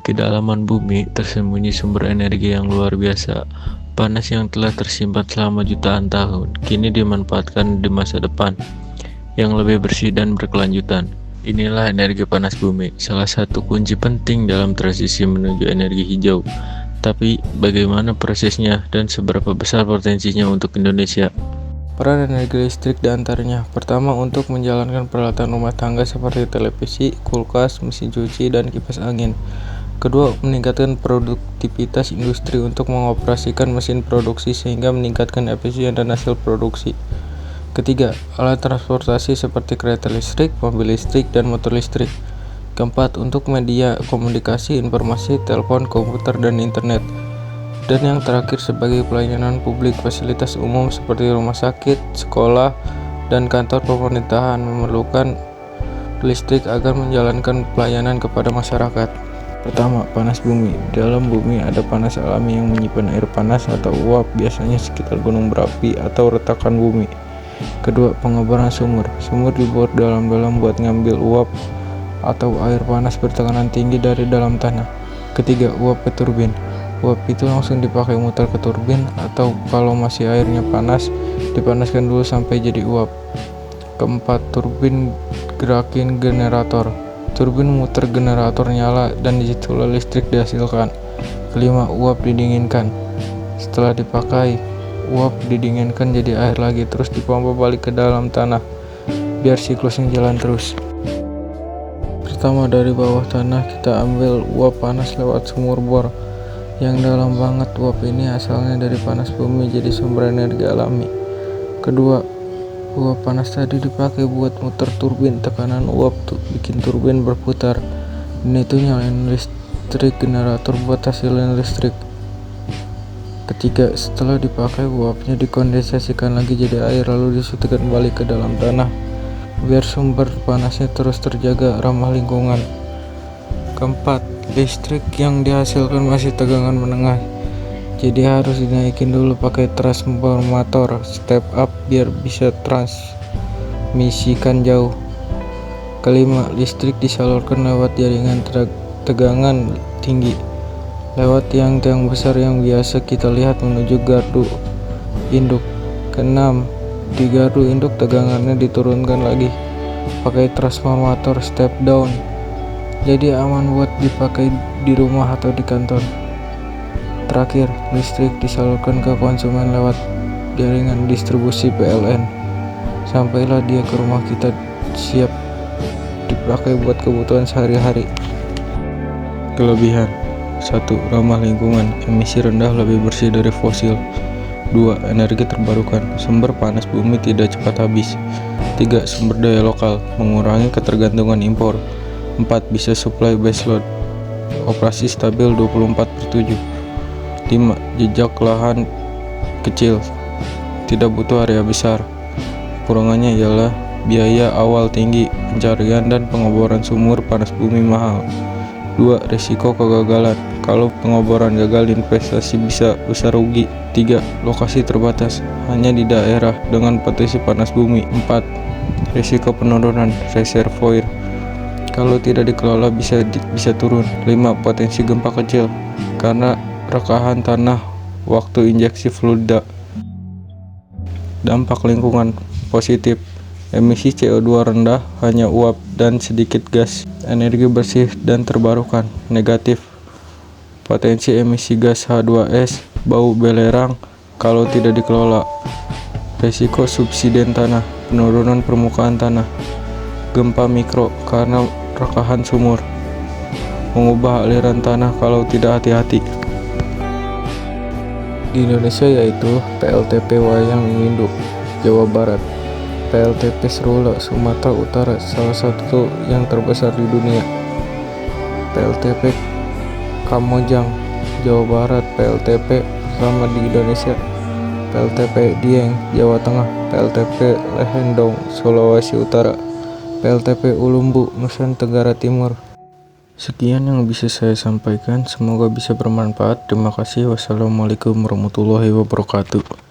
kedalaman bumi tersembunyi sumber energi yang luar biasa. Panas yang telah tersimpan selama jutaan tahun, kini dimanfaatkan di masa depan yang lebih bersih dan berkelanjutan. Inilah energi panas bumi, salah satu kunci penting dalam transisi menuju energi hijau. Tapi bagaimana prosesnya dan seberapa besar potensinya untuk Indonesia? Peran energi listrik diantaranya: pertama, untuk menjalankan peralatan rumah tangga seperti televisi, kulkas, mesin cuci, dan kipas angin. Kedua, meningkatkan produktivitas industri untuk mengoperasikan mesin produksi sehingga meningkatkan efisien dan hasil produksi. Ketiga, alat transportasi seperti kereta listrik, mobil listrik, dan motor listrik. Keempat, untuk media komunikasi, informasi, telepon, komputer, dan internet. Dan yang terakhir, sebagai pelayanan publik, fasilitas umum seperti rumah sakit, sekolah, dan kantor pemerintahan memerlukan listrik agar menjalankan pelayanan kepada masyarakat. Pertama, panas bumi. Dalam bumi ada panas alami yang menyimpan air panas atau uap, biasanya sekitar gunung berapi atau retakan bumi. Kedua, pengobaran sumur. Sumur dibuat dalam-dalam buat ngambil uap atau air panas bertekanan tinggi dari dalam tanah. Ketiga, uap ke turbin. Uap itu langsung dipakai muter ke turbin, atau kalau masih airnya panas, dipanaskan dulu sampai jadi uap. Keempat, turbin gerakin generator. Turbin muter, generator nyala, dan disitulah listrik dihasilkan. Kelima, uap didinginkan. Setelah dipakai, uap didinginkan jadi air lagi, terus dipompa balik ke dalam tanah biar siklusnya jalan terus. Pertama, dari bawah tanah kita ambil uap panas lewat sumur bor yang dalam banget. Uap ini asalnya dari panas bumi, jadi sumber energi alami. Kedua, uap panas tadi dipakai buat muter turbin. Tekanan uap bikin turbin berputar, dan itu nyalain listrik generator buat hasilin listrik. Ketiga, setelah dipakai, uapnya dikondensasikan lagi jadi air, lalu disuntikkan balik ke dalam tanah biar sumber panasnya terus terjaga, ramah lingkungan. Keempat, listrik yang dihasilkan masih tegangan menengah, jadi harus dinaikin dulu pakai transformator step up biar bisa transmisikan jauh. Kelima, listrik disalurkan lewat jaringan tegangan tinggi lewat tiang-tiang besar yang biasa kita lihat menuju gardu induk. Keenam, di gardu induk tegangannya diturunkan lagi pakai transformator step down, jadi aman buat dipakai di rumah atau di kantor. Terakhir, listrik disalurkan ke konsumen lewat jaringan distribusi PLN, sampailah dia ke rumah kita siap dipakai buat kebutuhan sehari-hari. Kelebihan: 1. Ramah lingkungan, emisi rendah, lebih bersih dari fosil. 2. Energi terbarukan, sumber panas bumi tidak cepat habis. 3. Sumber daya lokal, mengurangi ketergantungan impor. 4. Bisa supply baseload, operasi stabil 24/7. 5. Jejak lahan kecil, tidak butuh area besar. Kurangannya ialah biaya awal tinggi, pencarian dan pengeboran sumur panas bumi mahal. 2. Risiko kegagalan, kalau pengeboran gagal investasi bisa besar rugi. 3. Lokasi terbatas, hanya di daerah dengan potensi panas bumi. 4. Risiko penurunan, reservoir, kalau tidak dikelola bisa turun. 5. Potensi gempa kecil, karena rekahan tanah waktu injeksi fluida. Dampak lingkungan positif: emisi CO2 rendah, hanya uap dan sedikit gas. Energi bersih dan terbarukan. Negatif: potensi emisi gas H2S, bau belerang kalau tidak dikelola. Risiko subsiden tanah, penurunan permukaan tanah. Gempa mikro karena rekahan sumur, mengubah aliran tanah kalau tidak hati-hati. Di Indonesia yaitu PLTP Wayang Windu Jawa Barat, PLTP Serula Sumatera Utara, salah satu yang terbesar di dunia. PLTP Kamojang Jawa Barat, PLTP pertama di Indonesia. PLTP Dieng Jawa Tengah, PLTP Lehendong Sulawesi Utara, PLTP Ulumbu Nusa Tenggara Timur. Sekian yang bisa saya sampaikan, semoga bisa bermanfaat. Terima kasih. Wassalamualaikum warahmatullahi wabarakatuh.